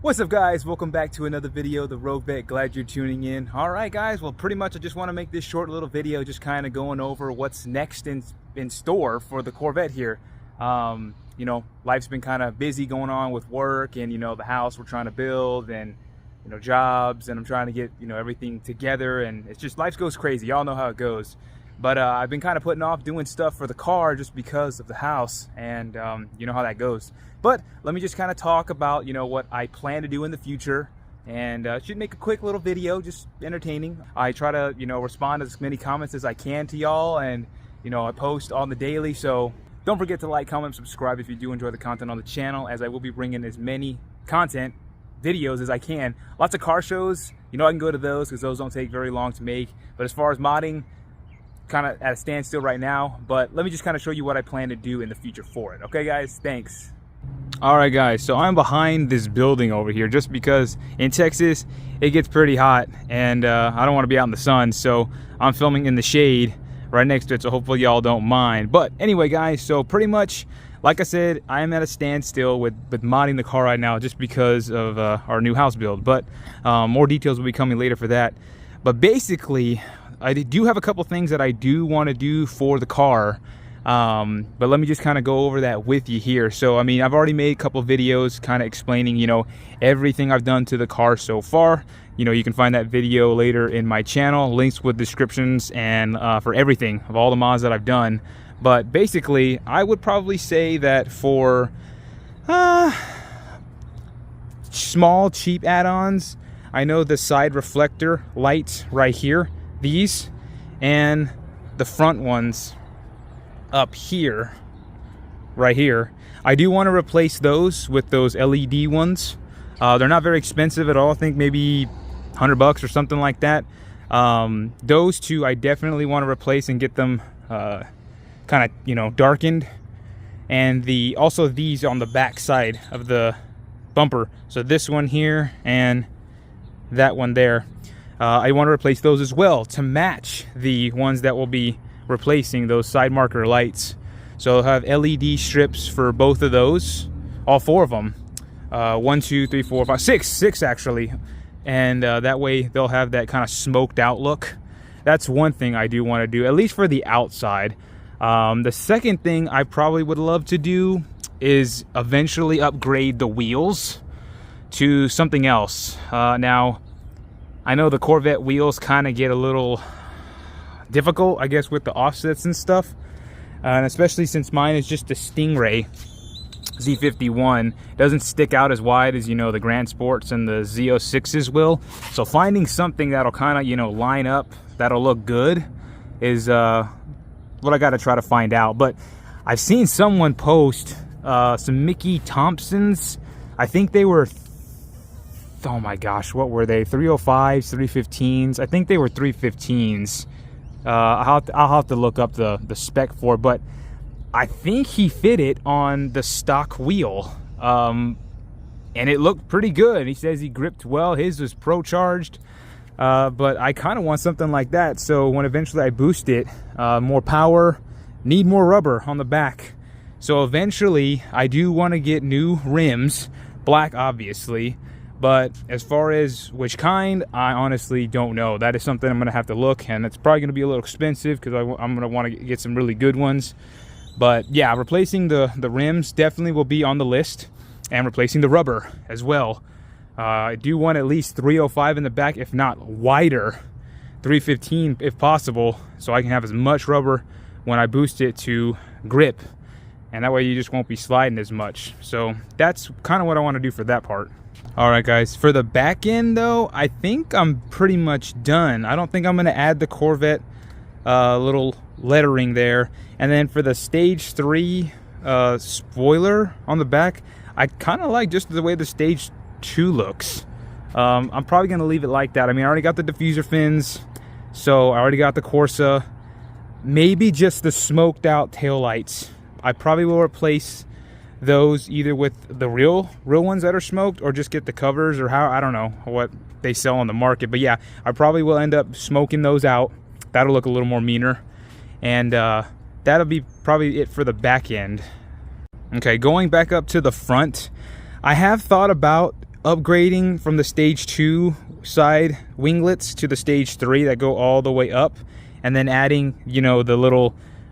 What's up, guys? Welcome back to another video, the Corvette. Glad you're tuning in. All right, guys, well, pretty much I just want to make this short little video just kind of going over what's next in store for the Corvette here. You know, life's been kind of busy going on with work and, you know, the house we're trying to build and, you know, jobs, and I'm trying to get, you know, everything together, and it's just life goes crazy. Y'all know how it goes. But I've been kind of putting off doing stuff for the car just because of the house, and you know how that goes. But let me just kind of talk about, you know, what I plan to do in the future, and should make a quick little video, just entertaining. I try to, you know, respond to as many comments as I can to y'all, and, you know, I post on the daily, so don't forget to like, comment, subscribe if you do enjoy the content on the channel, as I will be bringing as many content videos as I can. Lots of car shows, you know, I can go to those because those don't take very long to make. But as far as modding, kind of at a standstill right now, but let me just kind of show you what I plan to do in the future for it. Okay, guys, thanks. All right, guys, so I'm behind this building over here just because in Texas it gets pretty hot, and I don't want to be out in the sun, so I'm filming in the shade right next to it, so hopefully y'all don't mind. But anyway, guys, so pretty much like I said, I am at a standstill with modding the car right now just because of our new house build, but more details will be coming later for that. But basically, I do have a couple things that I do want to do for the car, but let me just kind of go over that with you here. So, I mean, I've already made a couple videos kind of explaining, you know, everything I've done to the car so far. You know, you can find that video later in my channel, links with descriptions and for everything of all the mods that I've done. But basically, I would probably say that for small, cheap add-ons, I know the side reflector lights right here, these, and the front ones up here, right here, I do want to replace those with those LED ones. They're not very expensive at all. I think maybe $100 or something like that. Those two I definitely want to replace and get them kind of, you know, darkened. And also these on the back side of the bumper, so this one here and that one there, I want to replace those as well to match the ones that will be replacing those side marker lights. So I'll have LED strips for both of those, all four of them, 1 2 3 4 5 6 actually, and that way they'll have that kind of smoked out look. That's one thing I do want to do, at least for the outside. The second thing I probably would love to do is eventually upgrade the wheels to something else. Now, I know the Corvette wheels kind of get a little difficult, I guess, with the offsets and stuff, and especially since mine is just a Stingray Z51. It doesn't stick out as wide as, you know, the Grand Sports and the Z06s will. So finding something that'll kind of, you know, line up, that'll look good is what I got to try to find out. But I've seen someone post some Mickey Thompsons. I think they were, oh my gosh, what were they? 305s, 315s. I think they were 315s. I'll have to look up the spec for it, but I think he fit it on the stock wheel, and it looked pretty good. He says he gripped well. His was pro charged, but I kind of want something like that. So when eventually I boost it, more power, need more rubber on the back. So eventually I do want to get new rims, black obviously. But as far as which kind, I honestly don't know. That is something I'm going to have to look, and it's probably going to be a little expensive because I'm going to want to get some really good ones. But yeah, replacing the rims definitely will be on the list, and replacing the rubber as well. I do want at least 305 in the back, if not wider, 315 if possible, so I can have as much rubber when I boost it to grip, and that way you just won't be sliding as much. So that's kind of what I want to do for that part. All right, guys, for the back end though, I think I'm pretty much done. I don't think I'm going to add the Corvette little lettering there. And then for the stage 3 spoiler on the back, I kind of like just the way the stage 2 looks. I'm probably going to leave it like that. I mean, I already got the diffuser fins, so I already got the Corsa. Maybe just the smoked out taillights. I probably will replace those either with the real ones that are smoked, or just get the covers, or how, I don't know what they sell on the market. But yeah, I probably will end up smoking those out. That'll look a little more meaner, and that'll be probably it for the back end. Okay, going back up to the front, I have thought about upgrading from the stage 2 side winglets to the stage 3 that go all the way up, and then adding, you know, the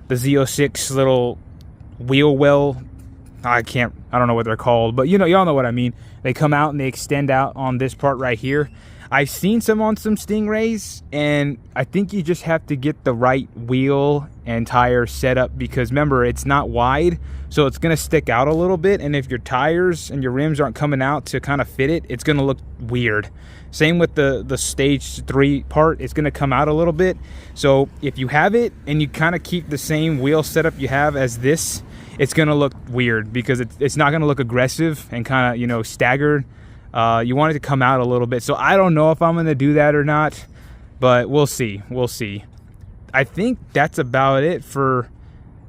Z06 little wheel well, I don't know what they're called, but you know, y'all know what I mean. They come out and they extend out on this part right here. I've seen some on some Stingrays, and I think you just have to get the right wheel and tire setup, because remember, it's not wide, so it's gonna stick out a little bit, and if your tires and your rims aren't coming out to kind of fit it, it's gonna look weird. Same with the stage 3 part, it's gonna come out a little bit. So if you have it and you kind of keep the same wheel setup you have as this, it's gonna look weird, because it's not gonna look aggressive and kind of, you know, staggered. You want it to come out a little bit. So I don't know if I'm gonna do that or not, but we'll see. We'll see. I think that's about it for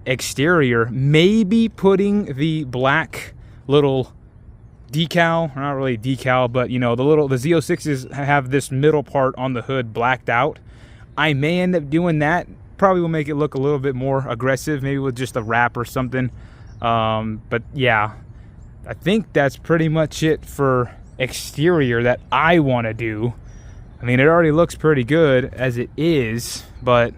exterior. Maybe putting the black little decal, or not really decal, but you know, the Z06s have this middle part on the hood blacked out. I may end up doing that. Probably will make it look a little bit more aggressive, maybe with just a wrap or something. But yeah, I think that's pretty much it for exterior that I want to do. I mean, it already looks pretty good as it is, but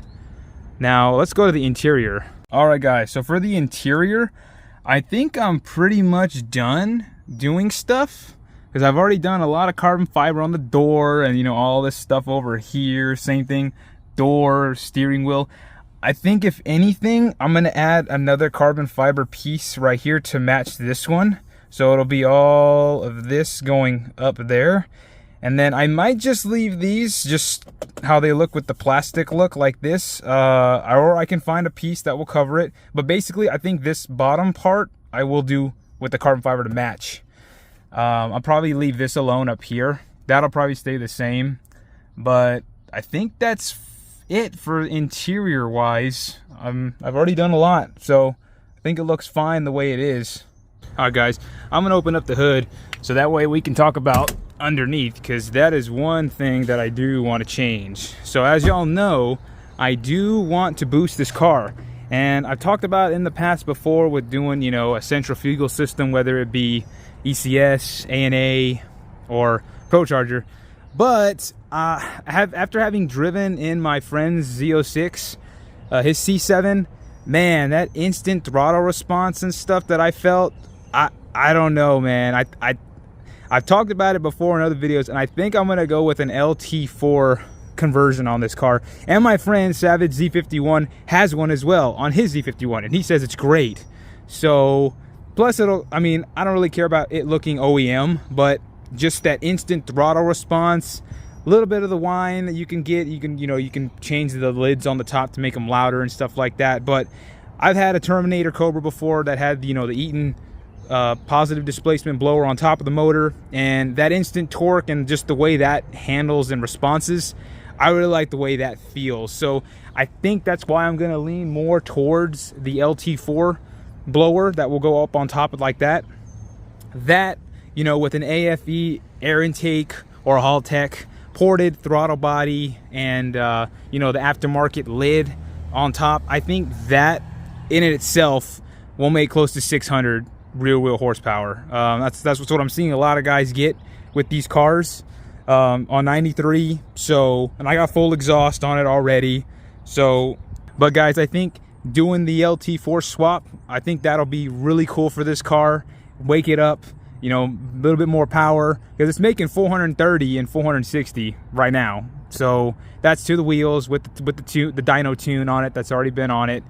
now let's go to the interior. All right, guys, so for the interior, I think I'm pretty much done doing stuff, because I've already done a lot of carbon fiber on the door and, you know, all this stuff over here. Same thing, door, steering wheel. I think if anything, I'm gonna add another carbon fiber piece right here to match this one. So it'll be all of this going up there. And then I might just leave these just how they look with the plastic look like this. Or I can find a piece that will cover it. But basically, I think this bottom part I will do with the carbon fiber to match. I'll probably leave this alone up here. That'll probably stay the same. But I think that's it for interior wise. I've already done a lot. So I think it looks fine the way it is. All right, guys, I'm gonna open up the hood so that way we can talk about underneath, because that is one thing that I do want to change. So as y'all know, I do want to boost this car, and I've talked about it in the past before with doing, you know, a centrifugal system, whether it be ECS, ANA, or Pro Charger. But after having driven in my friend's Z06, his C7, man, that instant throttle response and stuff that I felt, I don't know, man. I've talked about it before in other videos, and I think I'm gonna go with an LT4 conversion on this car. And my friend Savage Z51 has one as well on his Z51, and he says it's great. So plus I mean, I don't really care about it looking OEM, but just that instant throttle response, a little bit of the whine that you can get, you can change the lids on the top to make them louder and stuff like that. But I've had a Terminator Cobra before that had, you know, the Eaton positive displacement blower on top of the motor, and that instant torque and just the way that handles and responses, I really like the way that feels. So I think that's why I'm gonna lean more towards the LT4 blower that will go up on top of like that. That, you know, with an AFE air intake or a Haltech ported throttle body and you know, the aftermarket lid on top, I think that in it itself will make close to 600 rear wheel horsepower. That's what I'm seeing a lot of guys get with these cars on 93. So, and I got full exhaust on it already. So, but guys, I think doing the LT4 swap, I think that'll be really cool for this car. Wake it up, you know, a little bit more power, because it's making 430 and 460 right now. So that's to the wheels with the dyno tune on it that's already been on it.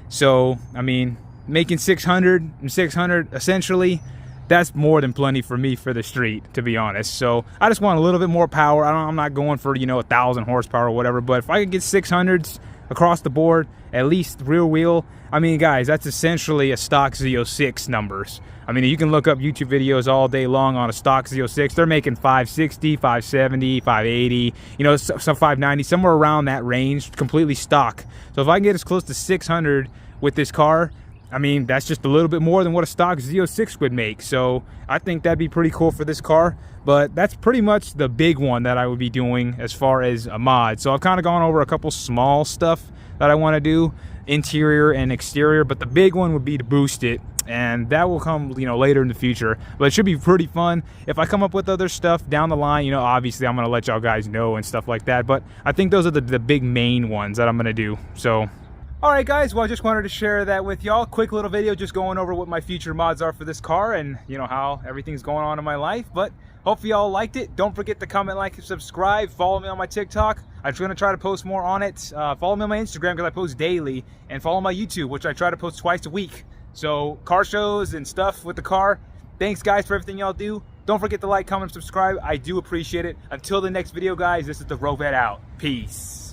So I mean, making 600 and 600 essentially, that's more than plenty for me for the street, to be honest. So I just want a little bit more power. I'm not going for, you know, 1,000 horsepower or whatever, but if I could get 600s across the board, at least rear wheel, I mean, guys, that's essentially a stock Z06 numbers. I mean, you can look up YouTube videos all day long on a stock Z06. They're making 560, 570, 580, you know, some 590, somewhere around that range, completely stock. So if I can get as close to 600 with this car, I mean, that's just a little bit more than what a stock Z06 would make. So I think that'd be pretty cool for this car. But that's pretty much the big one that I would be doing as far as a mod. So I've kind of gone over a couple small stuff that I want to do, interior and exterior. But the big one would be to boost it. and that will come, you know, later in the future. But it should be pretty fun. If I come up with other stuff down the line, you know, obviously I'm gonna let y'all guys know and stuff like that. But I think those are the big main ones that I'm gonna do. So alright guys, well I just wanted to share that with y'all. Quick little video just going over what my future mods are for this car and, you know, how everything's going on in my life. But hopefully y'all liked it. Don't forget to comment, like, and subscribe. Follow me on my TikTok. I'm just going to try to post more on it. Follow me on my Instagram because I post daily. And follow my YouTube, which I try to post twice a week. So car shows and stuff with the car. Thanks guys for everything y'all do. Don't forget to like, comment, and subscribe. I do appreciate it. Until the next video guys, this is the Corvette out. Peace.